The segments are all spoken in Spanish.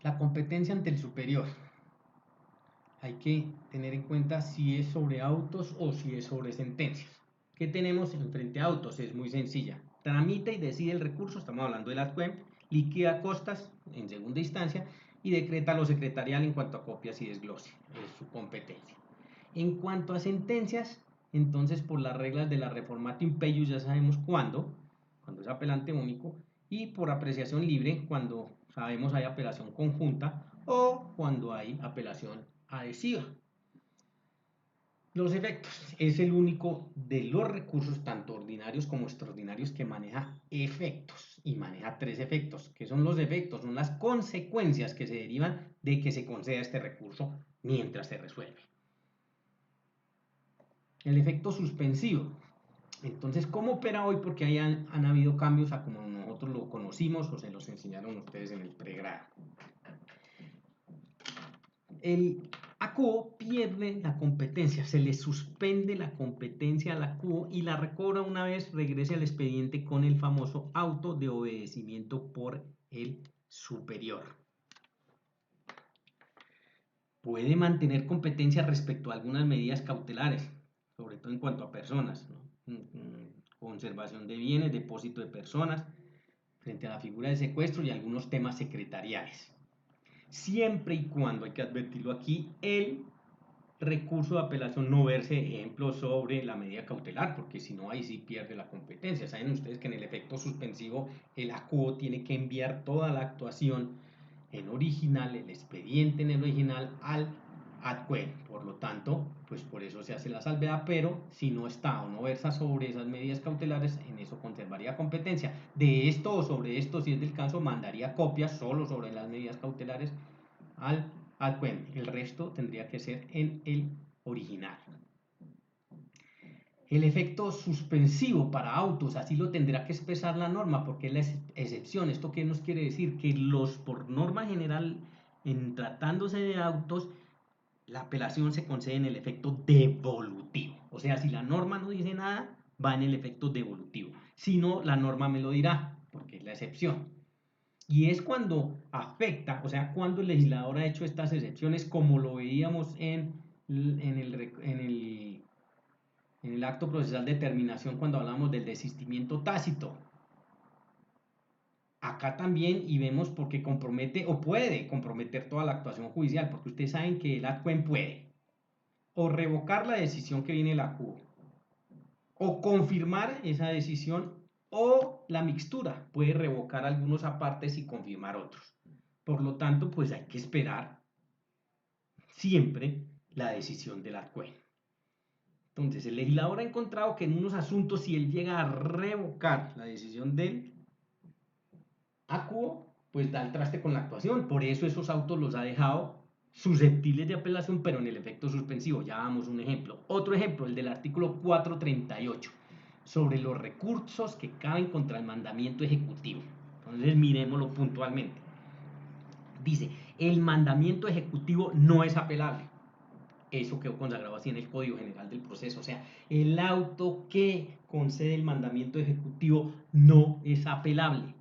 La competencia ante el superior. Hay que tener en cuenta si es sobre autos o si es sobre sentencias. ¿Qué tenemos en frente a autos? Es muy sencilla. Tramita y decide el recurso, estamos hablando de la CUEM, liquida costas en segunda instancia y decreta lo secretarial en cuanto a copias y desglose. Es su competencia. En cuanto a sentencias, entonces por las reglas de la reforma impeius ya sabemos cuándo es apelante único, y por apreciación libre cuando sabemos hay apelación conjunta o cuando hay apelación adhesiva. Los efectos es el único de los recursos, tanto ordinarios como extraordinarios, que maneja efectos y maneja tres efectos. ¿Qué son los efectos? Son las consecuencias que se derivan de que se conceda este recurso mientras se resuelve. El efecto suspensivo. Entonces, ¿cómo opera hoy? Porque ahí han habido cambios a como nosotros lo conocimos o se los enseñaron ustedes en el pregrado. El ACUO pierde la competencia, se le suspende la competencia al ACUO y la recobra una vez regrese al expediente con el famoso auto de obedecimiento por el superior. Puede mantener competencia respecto a algunas medidas cautelares, sobre todo en cuanto a personas, ¿no? Conservación de bienes, depósito de personas, frente a la figura de secuestro y algunos temas secretariales. Siempre y cuando, hay que advertirlo aquí, el recurso de apelación no verse ejemplo sobre la medida cautelar, porque si no ahí sí pierde la competencia. Saben ustedes que en el efecto suspensivo el ACUO tiene que enviar toda la actuación en original, el expediente en el original al ADCUEN. Por lo tanto, pues por eso se hace la salvedad, pero si no está o no versa sobre esas medidas cautelares, en eso conservaría competencia. De esto o sobre esto, si es del caso, mandaría copias solo sobre las medidas cautelares al ADCUEN. El resto tendría que ser en el original. El efecto suspensivo para autos, así lo tendrá que expresar la norma, porque es la excepción. ¿Esto qué nos quiere decir? Que por norma general, en tratándose de autos, la apelación se concede en el efecto devolutivo. O sea, si la norma no dice nada, va en el efecto devolutivo. Si no, la norma me lo dirá, porque es la excepción. Y es cuando afecta, o sea, cuando el legislador ha hecho estas excepciones, como lo veíamos en el acto procesal de terminación cuando hablamos del desistimiento tácito. Acá también, y vemos porque compromete o puede comprometer toda la actuación judicial, porque ustedes saben que el ADCUEN puede o revocar la decisión que viene de la CUO, o confirmar esa decisión, o la mixtura, puede revocar algunos apartes y confirmar otros. Por lo tanto, pues hay que esperar siempre la decisión del ADCUEN. Entonces, el legislador ha encontrado que en unos asuntos, si él llega a revocar la decisión del ACUO, pues da el traste con la actuación. Por eso esos autos los ha dejado susceptibles de apelación, pero en el efecto suspensivo. Ya damos un ejemplo. Otro ejemplo, el del artículo 438, sobre los recursos que caben contra el mandamiento ejecutivo. Entonces, miremoslo puntualmente. Dice, el mandamiento ejecutivo no es apelable. Eso quedó consagrado así en el Código General del Proceso. O sea, el auto que concede el mandamiento ejecutivo no es apelable.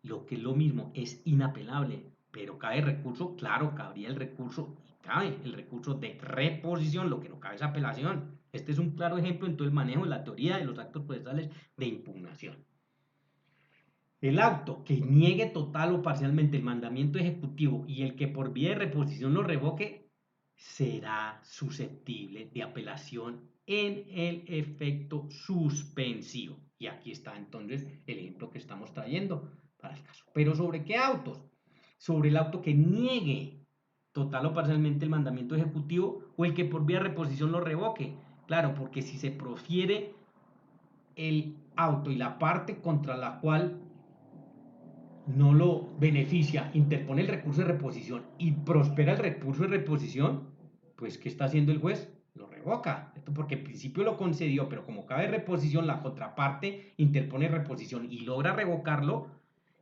Lo que es lo mismo, es inapelable. Pero cabe recurso, claro, cabría el recurso, cabe el recurso de reposición, lo que no cabe es apelación. Este es un claro ejemplo en todo el manejo de la teoría de los actos procesales de impugnación. El auto que niegue total o parcialmente el mandamiento ejecutivo y el que por vía de reposición lo revoque será susceptible de apelación en el efecto suspensivo. Y aquí está entonces el ejemplo que estamos trayendo para el caso. ¿Pero sobre qué autos? Sobre el auto que niegue total o parcialmente el mandamiento ejecutivo o el que por vía de reposición lo revoque. Claro, porque si se profiere el auto y la parte contra la cual no lo beneficia, interpone el recurso de reposición y prospera el recurso de reposición, pues ¿qué está haciendo el juez? Lo revoca. Esto porque en principio lo concedió, pero como cabe reposición, la contraparte interpone reposición y logra revocarlo,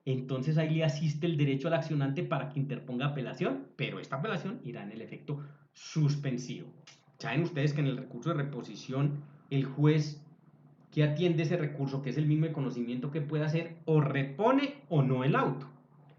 entonces ahí le asiste el derecho al accionante para que interponga apelación, pero esta apelación irá en el efecto suspensivo. Saben ustedes que en el recurso de reposición el juez que atiende ese recurso, que es el mismo conocimiento que puede hacer, o repone o no el auto.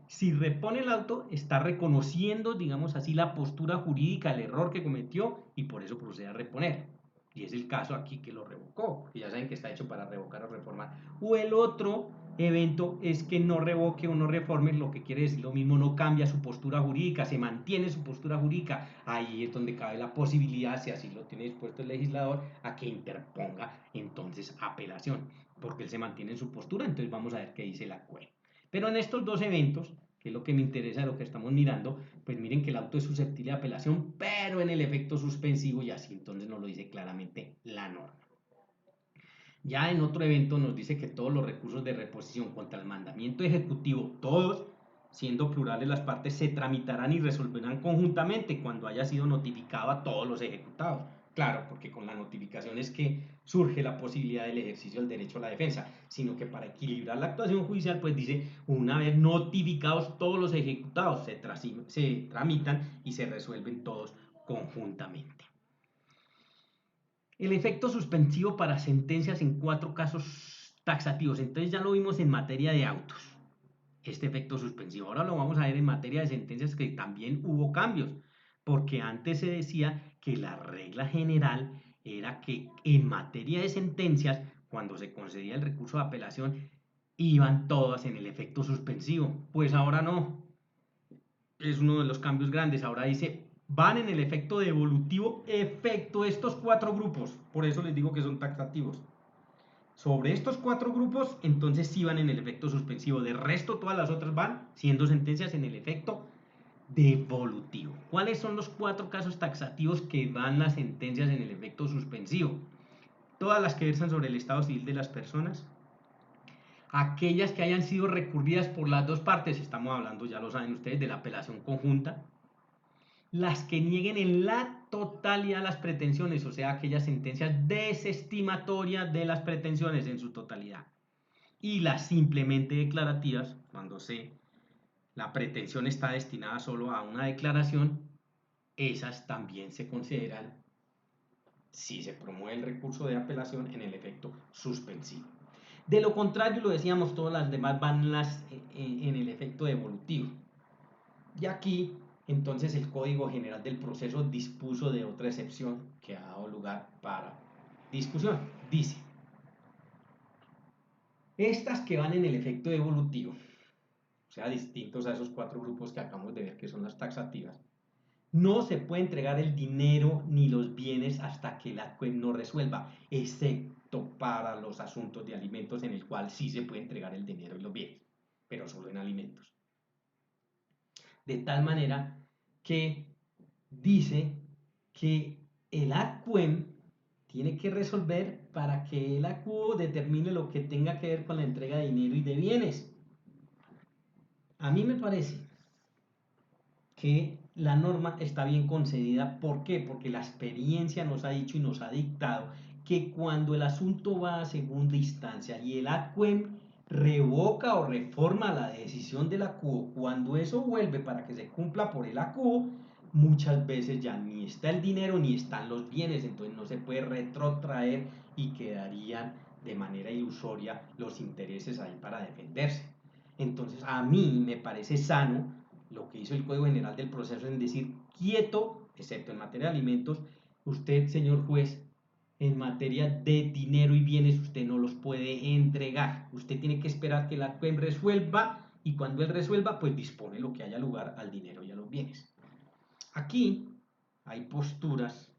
Si repone el auto, está reconociendo, digamos así, la postura jurídica, el error que cometió y por eso procede a reponer. Y es el caso aquí que lo revocó, porque ya saben que está hecho para revocar o reformar. O el otro evento es que no revoque o no reforme, lo que quiere decir lo mismo, no cambia su postura jurídica, se mantiene su postura jurídica. Ahí es donde cabe la posibilidad, si así lo tiene dispuesto el legislador, a que interponga entonces apelación, porque él se mantiene en su postura. Entonces vamos a ver qué dice la CUE. Pero en estos dos eventos, que es lo que me interesa de lo que estamos mirando, pues miren que el auto es susceptible de apelación, pero en el efecto suspensivo, y así entonces nos lo dice claramente la norma. Ya en otro evento nos dice que todos los recursos de reposición contra el mandamiento ejecutivo, todos, siendo plurales las partes, se tramitarán y resolverán conjuntamente cuando haya sido notificado a todos los ejecutados. Claro, porque con la notificación es que surge la posibilidad del ejercicio del derecho a la defensa, sino que para equilibrar la actuación judicial, pues dice, una vez notificados todos los ejecutados, se tramitan y se resuelven todos conjuntamente. El efecto suspensivo para sentencias en 4 casos taxativos. Entonces ya lo vimos en materia de autos, este efecto suspensivo. Ahora lo vamos a ver en materia de sentencias, que también hubo cambios, porque antes se decía que la regla general era que en materia de sentencias, cuando se concedía el recurso de apelación, iban todas en el efecto suspensivo. Pues ahora no, es uno de los cambios grandes. Ahora dice, van en el efecto devolutivo, efecto estos 4 grupos. Por eso les digo que son taxativos. Sobre estos 4 grupos, entonces sí van en el efecto suspensivo. De resto, todas las otras van siendo sentencias en el efecto devolutivo. ¿Cuáles son los 4 casos taxativos que van las sentencias en el efecto suspensivo? Todas las que versan sobre el estado civil de las personas, aquellas que hayan sido recurridas por las dos partes, estamos hablando, ya lo saben ustedes, de la apelación conjunta, las que nieguen en la totalidad las pretensiones, o sea, aquellas sentencias desestimatorias de las pretensiones en su totalidad, y las simplemente declarativas, cuando la pretensión está destinada solo a una declaración, esas también se consideran, si se promueve el recurso de apelación, en el efecto suspensivo. De lo contrario, lo decíamos, todas las demás van en el efecto devolutivo. Y aquí, entonces, el Código General del Proceso dispuso de otra excepción que ha dado lugar para discusión. Dice, estas que van en el efecto devolutivo, o sea, distintos a esos 4 grupos que acabamos de ver que son las taxativas, no se puede entregar el dinero ni los bienes hasta que la CUEP no resuelva, excepto para los asuntos de alimentos, en el cual sí se puede entregar el dinero y los bienes, pero solo en alimentos. De tal manera que dice que el ACUEM tiene que resolver para que el ACUO determine lo que tenga que ver con la entrega de dinero y de bienes. A mí me parece que la norma está bien concedida. ¿Por qué? Porque la experiencia nos ha dicho y nos ha dictado que cuando el asunto va a segunda instancia y el ACUEM revoca o reforma la decisión del ACUO, cuando eso vuelve para que se cumpla por el ACUO, muchas veces ya ni está el dinero ni están los bienes, entonces no se puede retrotraer y quedarían de manera ilusoria los intereses ahí para defenderse. Entonces a mí me parece sano lo que hizo el Código General del Proceso en decir quieto, excepto en materia de alimentos, usted, señor juez, en materia de dinero y bienes, usted no los puede entregar. Usted tiene que esperar que la CUEM resuelva y cuando él resuelva, pues dispone lo que haya lugar al dinero y a los bienes. Aquí hay posturas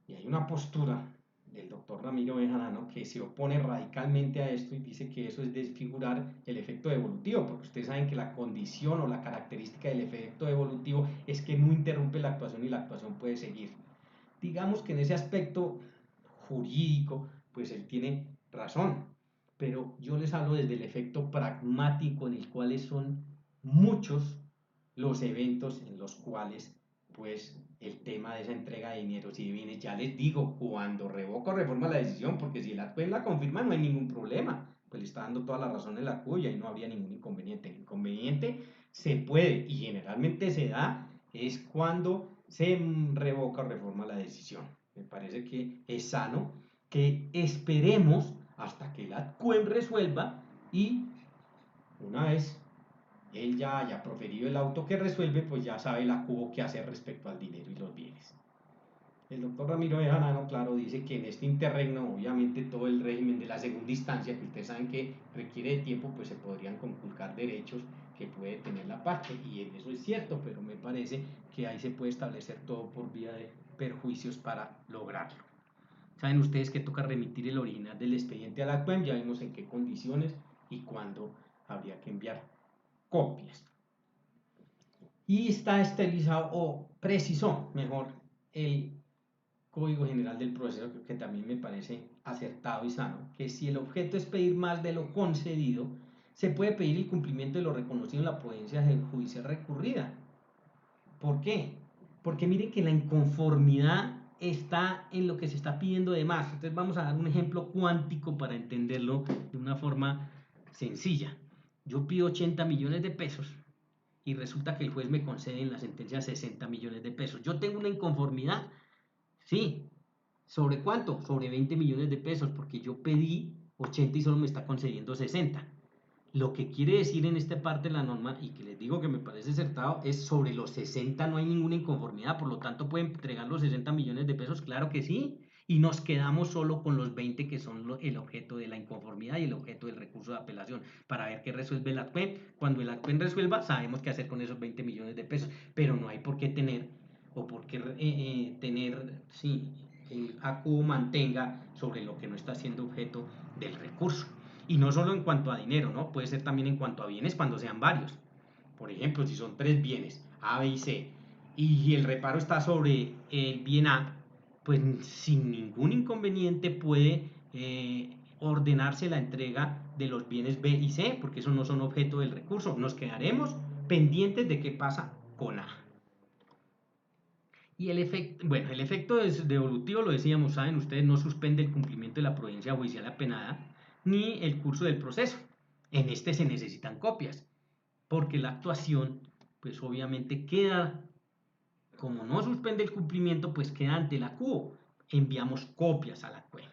y hay una postura del doctor Ramiro Bejarano que se opone radicalmente a esto y dice que eso es desfigurar el efecto devolutivo, porque ustedes saben que la condición o la característica del efecto devolutivo es que no interrumpe la actuación y la actuación puede seguir. Digamos que en ese aspecto jurídico, pues él tiene razón, pero yo les hablo desde el efecto pragmático en el cual son muchos los eventos en los cuales pues el tema de esa entrega de dinero y de bienes, ya les digo, cuando revoca o reforma la decisión, porque si la CUE la confirma no hay ningún problema, pues le está dando toda la razón en la CUE y ahí no habría ningún inconveniente. El inconveniente se puede y generalmente se da es cuando se revoca o reforma la decisión. Me parece que es sano que esperemos hasta que la CUE resuelva y una vez él ya haya proferido el auto que resuelve, pues ya sabe la CUO qué hacer respecto al dinero y los bienes. El doctor Ramiro de Janano, claro, dice que en este interregno, obviamente todo el régimen de la segunda instancia, que ustedes saben que requiere de tiempo, pues se podrían conculcar derechos que puede tener la parte, y eso es cierto, pero me parece que ahí se puede establecer todo por vía de perjuicios para lograrlo. Saben ustedes que toca remitir el original del expediente a la CUEM, ya vimos en qué condiciones y cuándo habría que enviar copias. Y está esterilizado o precisó mejor el Código General del Proceso, que también me parece acertado y sano, que si el objeto es pedir más de lo concedido, se puede pedir el cumplimiento de lo reconocido en la providencia judicial recurrida. ¿Por qué? Porque miren que la inconformidad está en lo que se está pidiendo de más. Entonces vamos a dar un ejemplo cuántico para entenderlo de una forma sencilla. Yo pido 80 millones de pesos y resulta que el juez me concede en la sentencia 60 millones de pesos. Yo tengo una inconformidad, sí. ¿Sobre cuánto? Sobre 20 millones de pesos, porque yo pedí 80 y solo me está concediendo 60. Lo que quiere decir en esta parte de la norma, y que les digo que me parece acertado, es sobre los 60 no hay ninguna inconformidad, por lo tanto pueden entregar los 60 millones de pesos, claro que sí, y nos quedamos solo con los 20 que son el objeto de la inconformidad y el objeto del recurso de apelación, para ver qué resuelve el ACPEN. Cuando el ACPEN resuelva, sabemos qué hacer con esos 20 millones de pesos, pero no hay por qué tener, o por qué tener, sí, el ACU mantenga sobre lo que no está siendo objeto del recurso. Y no solo en cuanto a dinero, ¿no? Puede ser también en cuanto a bienes cuando sean varios. Por ejemplo, si son 3 bienes, A, B y C, y el reparo está sobre el bien A, pues sin ningún inconveniente puede ordenarse la entrega de los bienes B y C, porque esos no son objeto del recurso. Nos quedaremos pendientes de qué pasa con A. Y el efecto, bueno, el efecto devolutivo, lo decíamos, saben ustedes, no suspende el cumplimiento de la providencia judicial apenada ni el curso del proceso. En este se necesitan copias, porque la actuación, pues obviamente queda, como no suspende el cumplimiento, pues queda ante la CUO. Enviamos copias a la CUE.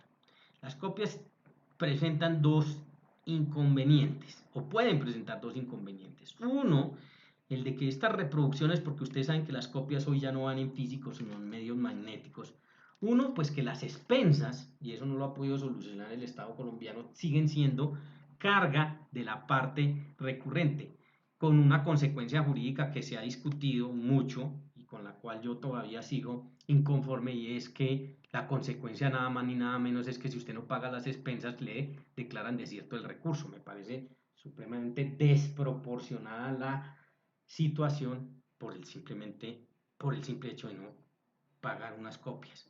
Las copias presentan dos inconvenientes, o pueden presentar dos inconvenientes. Uno, el de que estas reproducciones, porque ustedes saben que las copias hoy ya no van en físico, sino en medios magnéticos. Uno, pues que las expensas, y eso no lo ha podido solucionar el Estado colombiano, siguen siendo carga de la parte recurrente, con una consecuencia jurídica que se ha discutido mucho y con la cual yo todavía sigo inconforme, y es que la consecuencia nada más ni nada menos es que si usted no paga las expensas le declaran desierto el recurso. Me parece supremamente desproporcionada la situación por el simple hecho de no pagar unas copias.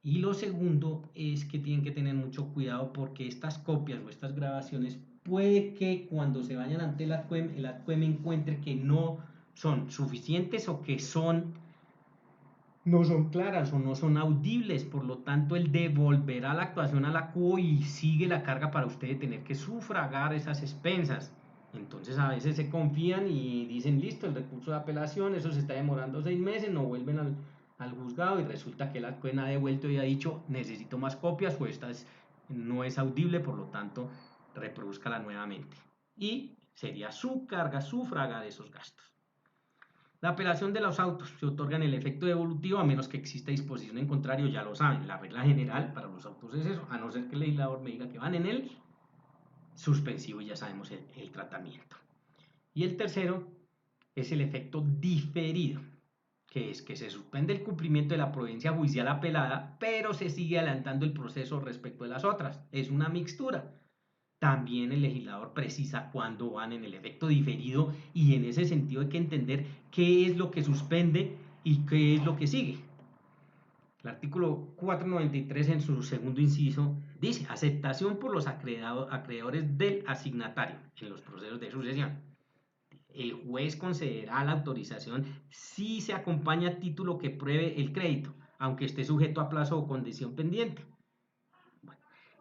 Y lo segundo es que tienen que tener mucho cuidado, porque estas copias o estas grabaciones puede que cuando se vayan ante el ADCUEM encuentre que no son suficientes o que no son claras o no son audibles, por lo tanto él devolverá la actuación a la CUO y sigue la carga para usted de tener que sufragar esas expensas. Entonces a veces se confían y dicen listo, el recurso de apelación, eso se está demorando 6 meses, no vuelven al juzgado y resulta que la CUE ha devuelto y ha dicho necesito más copias o esta no es audible, por lo tanto reproduzcala nuevamente. Y sería su carga sufragar esos gastos. La apelación de los autos se otorga en el efecto devolutivo a menos que exista disposición en contrario, ya lo saben. La regla general para los autos es eso, a no ser que el legislador me diga que van en el suspensivo, y ya sabemos el tratamiento. Y el tercero es el efecto diferido, que es que se suspende el cumplimiento de la providencia judicial apelada, pero se sigue adelantando el proceso respecto de las otras. Es una mixtura. También el legislador precisa cuándo van en el efecto diferido, y en ese sentido hay que entender qué es lo que suspende y qué es lo que sigue. El artículo 493 en su segundo inciso dice aceptación por los acreedores del asignatario en los procesos de sucesión. El juez concederá la autorización si se acompaña título que pruebe el crédito, aunque esté sujeto a plazo o condición pendiente.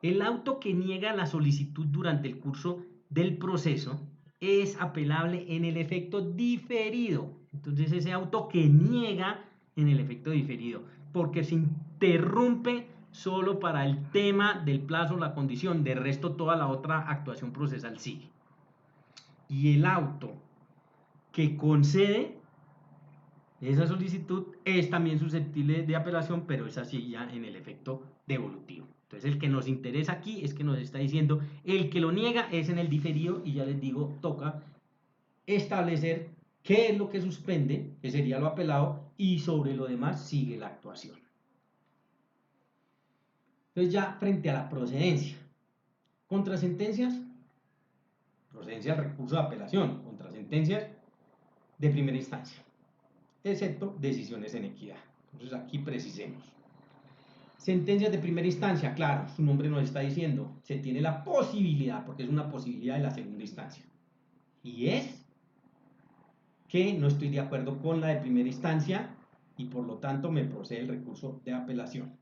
El auto que niega la solicitud durante el curso del proceso es apelable en el efecto diferido. Entonces ese auto que niega en el efecto diferido, porque se interrumpe solo para el tema del plazo o la condición, de resto toda la otra actuación procesal sigue. Y el auto que concede esa solicitud es también susceptible de apelación, pero es así ya en el efecto devolutivo. Entonces el que nos interesa aquí es que nos está diciendo, el que lo niega es en el diferido y ya les digo, toca establecer qué es lo que suspende, que sería lo apelado, y sobre lo demás sigue la actuación. Entonces ya frente a la procedencia, contra sentencias, procedencia del recurso de apelación, contra sentencias de primera instancia, excepto decisiones en equidad. Entonces aquí precisemos. Sentencias de primera instancia, claro, su nombre nos está diciendo, se tiene la posibilidad, porque es una posibilidad de la segunda instancia, y es que no estoy de acuerdo con la de primera instancia y por lo tanto me procede el recurso de apelación.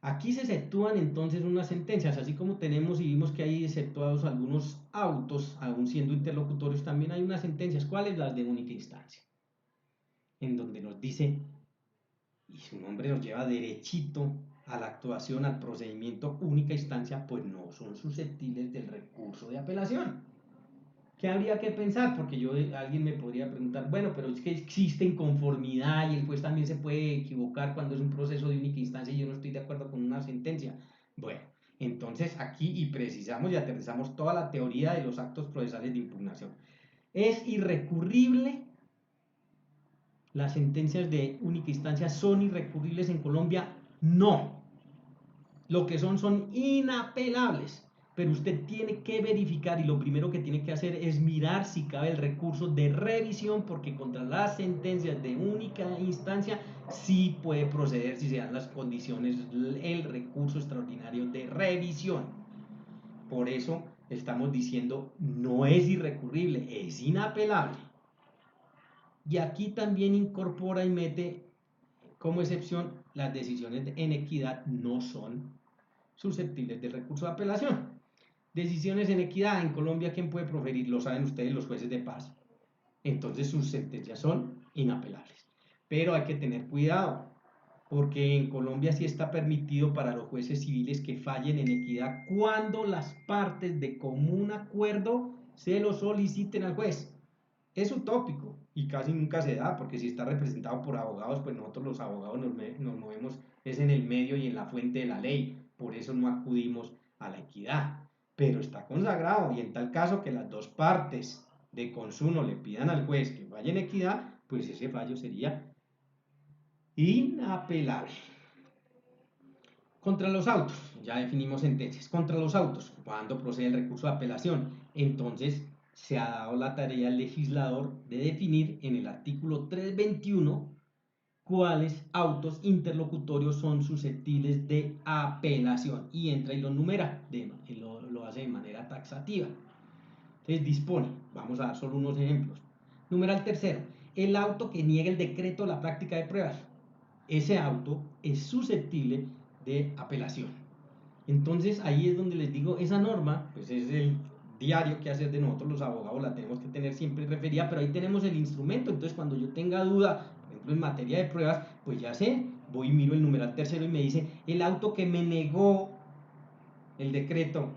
Aquí se exceptúan entonces unas sentencias, así como tenemos y vimos que hay exceptuados algunos autos, aún siendo interlocutorios, también hay unas sentencias. ¿Cuáles? Las de única instancia, en donde nos dice, y su nombre nos lleva derechito a la actuación, al procedimiento única instancia, pues no son susceptibles del recurso de apelación. ¿Qué habría que pensar? Porque alguien me podría preguntar, bueno, pero es que existe inconformidad y el juez también se puede equivocar cuando es un proceso de única instancia y yo no estoy de acuerdo con una sentencia. Bueno, entonces aquí y precisamos y aterrizamos toda la teoría de los actos procesales de impugnación. ¿Es irrecurrible? ¿Las sentencias de única instancia son irrecurribles en Colombia? No. Lo que son inapelables. Pero usted tiene que verificar y lo primero que tiene que hacer es mirar si cabe el recurso de revisión, porque contra las sentencias de única instancia sí puede proceder, si se dan las condiciones, el recurso extraordinario de revisión. Por eso estamos diciendo no es irrecurrible, es inapelable. Y aquí también incorpora y mete como excepción las decisiones en equidad no son susceptibles del recurso de apelación. Decisiones en equidad en Colombia, ¿quién puede proferir? Lo saben ustedes, los jueces de paz. Entonces sus sentencias son inapelables. Pero hay que tener cuidado, porque en Colombia sí está permitido para los jueces civiles que fallen en equidad cuando las partes de común acuerdo se lo soliciten al juez. Es utópico y casi nunca se da, porque si está representado por abogados, pues nosotros los abogados nos movemos es en el medio y en la fuente de la ley, por eso no acudimos a la equidad. Pero está consagrado y en tal caso que las dos partes de consumo le pidan al juez que vaya en equidad, pues ese fallo sería inapelable. Contra los autos, ya definimos sentencias. Contra los autos, cuando procede el recurso de apelación, entonces se ha dado la tarea al legislador de definir en el artículo 321 cuáles autos interlocutorios son susceptibles de apelación y entra y lo numera, lo hace de manera taxativa. Entonces dispone, vamos a dar solo unos ejemplos. Numeral tercero, el auto que niegue el decreto de la práctica de pruebas. Ese auto es susceptible de apelación. Entonces ahí es donde les digo, esa norma, pues es el diario que hacer de nosotros los abogados, la tenemos que tener siempre referida, pero ahí tenemos el instrumento, entonces cuando yo tenga duda, por ejemplo en materia de pruebas, pues ya sé, voy y miro el numeral tercero y me dice, el auto que me negó el decreto,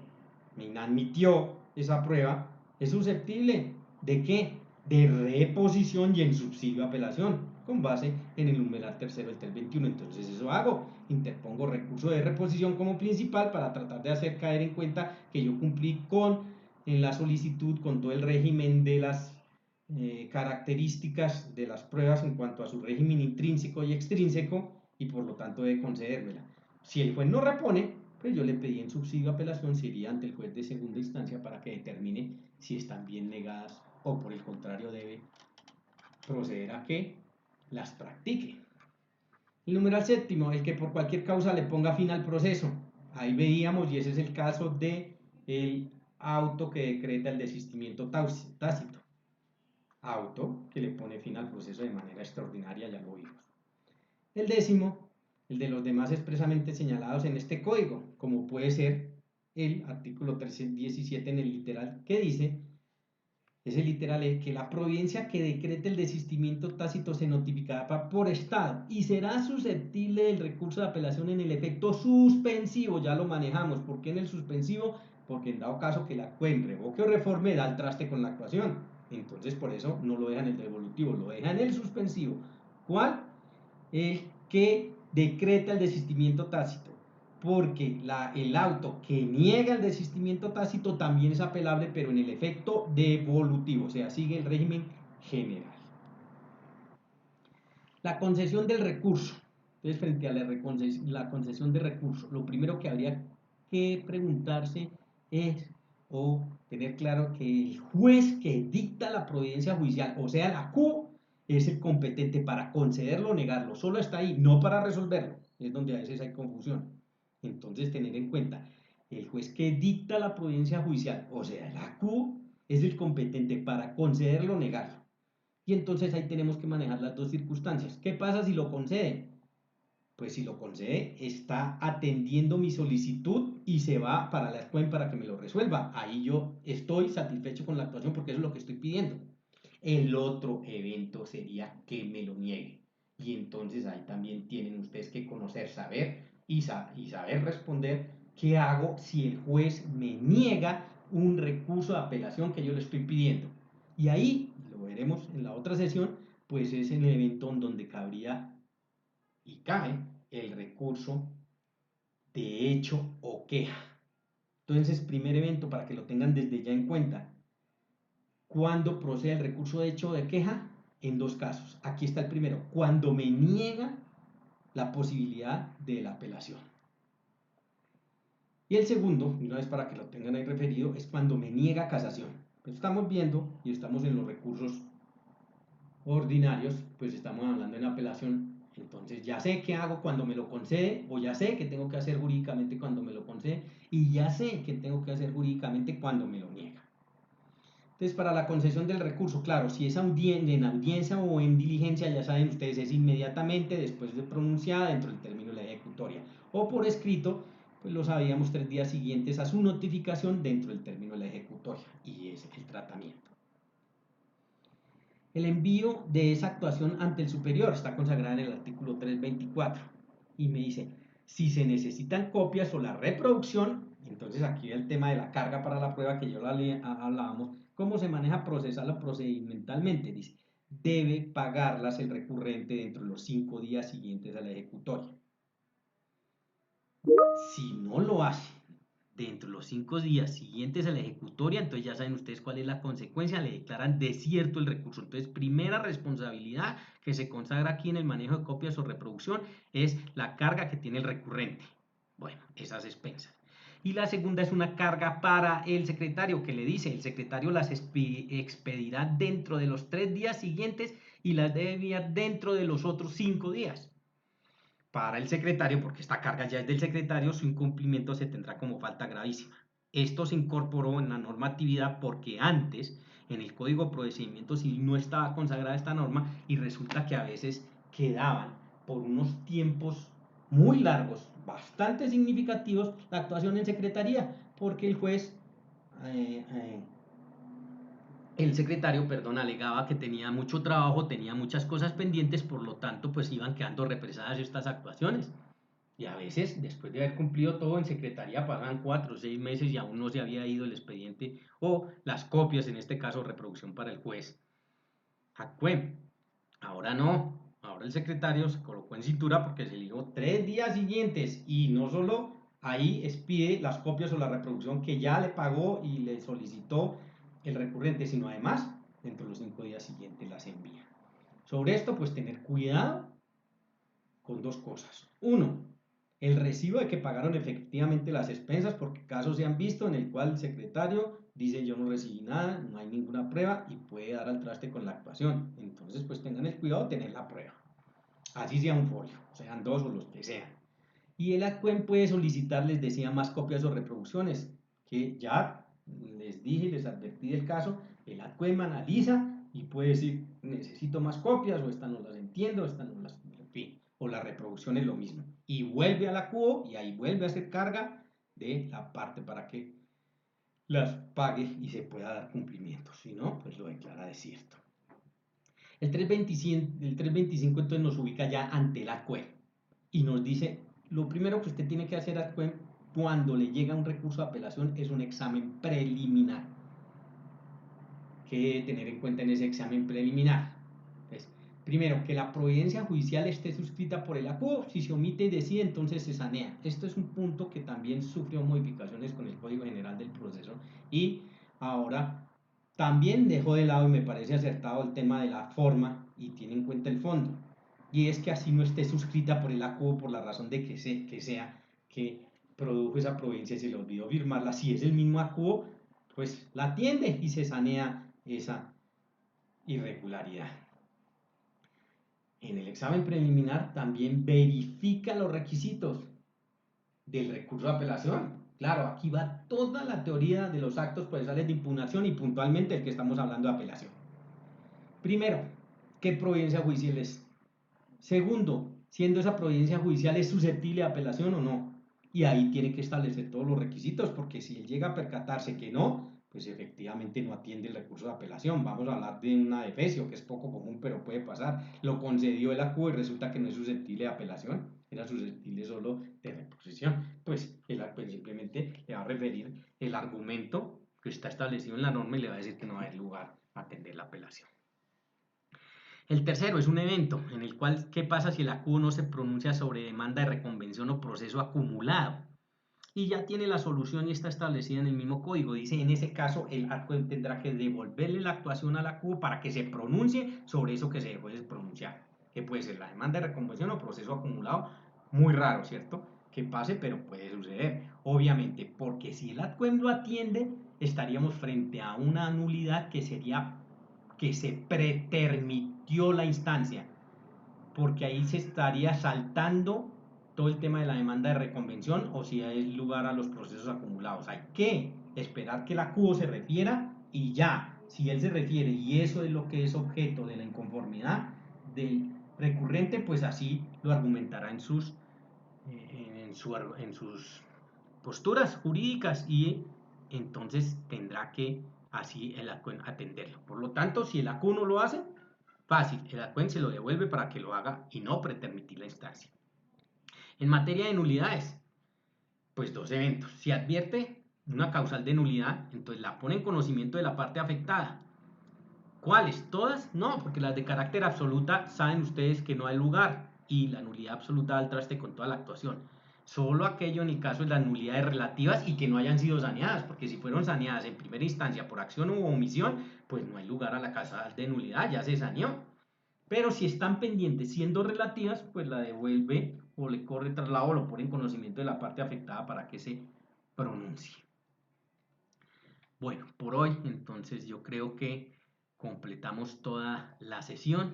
me inadmitió esa prueba, es susceptible ¿de qué? De reposición y en subsidio a apelación, con base en el numeral tercero del 321. Entonces eso hago, interpongo recurso de reposición como principal para tratar de hacer caer en cuenta que yo cumplí con en la solicitud con todo el régimen de las características de las pruebas en cuanto a su régimen intrínseco y extrínseco y por lo tanto debe concedérmela. Si el juez no repone, pues yo le pedí en subsidio a apelación, se iría ante el juez de segunda instancia para que determine si están bien negadas o por el contrario debe proceder a que las practique. El numeral séptimo, el que por cualquier causa le ponga fin al proceso. Ahí veíamos, y ese es el caso de el auto que decreta el desistimiento tácito. Auto que le pone fin al proceso de manera extraordinaria, ya lo vimos. El décimo, el de los demás expresamente señalados en este código, como puede ser el artículo 317 en el literal que dice, ese literal es que la providencia que decrete el desistimiento tácito se notificará por estado y será susceptible del recurso de apelación en el efecto suspensivo, ya lo manejamos. ¿Por qué en el suspensivo? Porque en dado caso que la juez revoque o reforme da el traste con la actuación. Entonces por eso no lo deja en el devolutivo, lo deja en el suspensivo. ¿Cuál? El que decreta el desistimiento tácito, porque el auto que niega el desistimiento tácito también es apelable, pero en el efecto devolutivo, o sea, sigue el régimen general. La concesión del recurso. Entonces, frente a la concesión de recurso, lo primero que habría que preguntarse es, o tener claro, que el juez que dicta la providencia judicial, o sea, la Q, es el competente para concederlo o negarlo. Solo está ahí, no para resolverlo. Es donde a veces hay confusión. Entonces, tener en cuenta, el juez que dicta la providencia judicial, o sea, la Q, es el competente para concederlo o negarlo. Y entonces ahí tenemos que manejar las dos circunstancias. ¿Qué pasa si lo concede? Pues si lo concede, está atendiendo mi solicitud y se va para la SCUEM para que me lo resuelva. Ahí yo estoy satisfecho con la actuación porque eso es lo que estoy pidiendo. El otro evento sería que me lo niegue. Y entonces ahí también tienen ustedes que conocer, saber y saber responder qué hago si el juez me niega un recurso de apelación que yo le estoy pidiendo. Y ahí, lo veremos en la otra sesión, pues es el evento en donde cabría y cae el recurso de hecho o queja. Entonces, primer evento para que lo tengan desde ya en cuenta. ¿Cuándo procede el recurso de hecho o de queja? En dos casos. Aquí está el primero. Cuando me niega la posibilidad de la apelación. Y el segundo, y una vez para que lo tengan ahí referido, es cuando me niega casación. Pues estamos viendo y estamos en los recursos ordinarios, pues estamos hablando en apelación. Entonces ya sé qué hago cuando me lo concede, o ya sé qué tengo que hacer jurídicamente cuando me lo concede, y ya sé qué tengo que hacer jurídicamente cuando me lo niega. Entonces, para la concesión del recurso, claro, si es en audiencia o en diligencia, ya saben ustedes, es inmediatamente después de pronunciada dentro del término de la ejecutoria. O por escrito, pues lo sabíamos 3 días siguientes a su notificación dentro del término de la ejecutoria. Y es el tratamiento. El envío de esa actuación ante el superior está consagrada en el artículo 324 y me dice, si se necesitan copias o la reproducción, entonces aquí el tema de la carga para la prueba que yo hablábamos, cómo se maneja procesal o procedimentalmente, dice, debe pagarlas el recurrente dentro de los 5 días siguientes a la ejecutoria. Si no lo hace dentro de los 5 días siguientes a la ejecutoria, entonces ya saben ustedes cuál es la consecuencia, le declaran desierto el recurso. Entonces, primera responsabilidad que se consagra aquí en el manejo de copias o reproducción es la carga que tiene el recurrente. Bueno, esas expensas. Y la segunda es una carga para el secretario, que le dice, el secretario las expedirá dentro de los 3 días siguientes y las debe enviar dentro de los otros 5 días. Para el secretario, porque esta carga ya es del secretario, su incumplimiento se tendrá como falta gravísima. Esto se incorporó en la normatividad porque antes en el Código de Procedimiento Civil no estaba consagrada esta norma y resulta que a veces quedaban por unos tiempos muy largos, bastante significativos, la actuación en secretaría, porque el secretario, perdón, alegaba que tenía mucho trabajo, tenía muchas cosas pendientes, por lo tanto, pues iban quedando represadas estas actuaciones. Y a veces, después de haber cumplido todo en secretaría, pasaban 4 o 6 meses y aún no se había ido el expediente o las copias, en este caso, reproducción para el juez. Acue. Ahora no. Ahora el secretario se colocó en cintura porque se le dijo 3 días siguientes y no solo ahí expide las copias o la reproducción que ya le pagó y le solicitó el recurrente, sino además dentro de los 5 días siguientes las envía. Sobre esto, pues tener cuidado con dos cosas. Uno, el recibo de que pagaron efectivamente las expensas, porque casos se han visto en el cual el secretario dice yo no recibí nada, no hay ninguna prueba y puede dar al traste con la actuación. Entonces, pues tengan el cuidado de tener la prueba. Así sea un folio, sean dos o los que sean. Y el ACUEM puede solicitar, les decía, más copias o reproducciones, que ya les dije, les advertí del caso, el ACUEM analiza y puede decir, necesito más copias, o esta no las entiendo, esta no las, en fin, o la reproducción es lo mismo. Y vuelve a la CUO y ahí vuelve a hacer carga de la parte para que las pague y se pueda dar cumplimiento. Si no, pues lo declara desierto. El 325 entonces nos ubica ya ante la ACUEM y nos dice, lo primero que usted tiene que hacer ACUEM cuando le llega un recurso de apelación es un examen preliminar. que debe tener en cuenta en ese examen preliminar. Entonces, primero, que la providencia judicial esté suscrita por el acuo. Si se omite y decide, entonces se sanea. Esto es un punto que también sufrió modificaciones con el Código General del Proceso y ahora también dejó de lado, y me parece acertado, el tema de la forma y tiene en cuenta el fondo. Y es que así no esté suscrita por el acuo por la razón de que sea que produjo esa providencia y se le olvidó firmarla. Si es el mismo acuo, pues la atiende y se sanea esa irregularidad. En el examen preliminar también verifica los requisitos del recurso de apelación. Claro, aquí va toda la teoría de los actos procesales de impugnación y puntualmente el que estamos hablando de apelación. Primero, ¿qué providencia judicial es? Segundo, siendo esa providencia judicial es susceptible de apelación o no. Y ahí tiene que establecer todos los requisitos, porque si él llega a percatarse que no, pues efectivamente no atiende el recurso de apelación. Vamos a hablar de una defecio, que es poco común, pero puede pasar. Lo concedió el acuo y resulta que no es susceptible de apelación, era susceptible solo de reposición. Pues el acuo simplemente le va a referir el argumento que está establecido en la norma y le va a decir que no va a haber lugar a atender la apelación. El tercero es un evento en el cual, ¿qué pasa si el acuo no se pronuncia sobre demanda de reconvención o proceso acumulado? Y ya tiene la solución y está establecida en el mismo código. Dice, en ese caso, el acuo tendrá que devolverle la actuación al acuo para que se pronuncie sobre eso que se dejó de pronunciar. Que puede ser la demanda de reconvención o proceso acumulado. Muy raro, ¿cierto? Que pase, pero puede suceder. Obviamente, porque si el acuo lo atiende, estaríamos frente a una nulidad que sería que se pretermitió la instancia, porque ahí se estaría saltando todo el tema de la demanda de reconvención o si hay lugar a los procesos acumulados. Hay que esperar que el acuo se refiera y ya, si él se refiere y eso es lo que es objeto de la inconformidad del recurrente, pues así lo argumentará en sus posturas jurídicas y entonces tendrá que así el ACUEN atenderlo. Por lo tanto, si el ACU no lo hace, fácil, el ACUEN se lo devuelve para que lo haga y no pretermitir la instancia. En materia de nulidades, pues dos eventos. Si advierte una causal de nulidad, entonces la pone en conocimiento de la parte afectada. ¿Cuáles? ¿Todas? No, porque las de carácter absoluta saben ustedes que no hay lugar y la nulidad absoluta da al traste con toda la actuación. Solo aquello en el caso de las nulidades relativas y que no hayan sido saneadas, porque si fueron saneadas en primera instancia por acción u omisión, pues no hay lugar a la causal de nulidad, ya se saneó. Pero si están pendientes siendo relativas, pues la devuelve o le corre traslado o lo pone en conocimiento de la parte afectada para que se pronuncie. Bueno, por hoy entonces yo creo que completamos toda la sesión.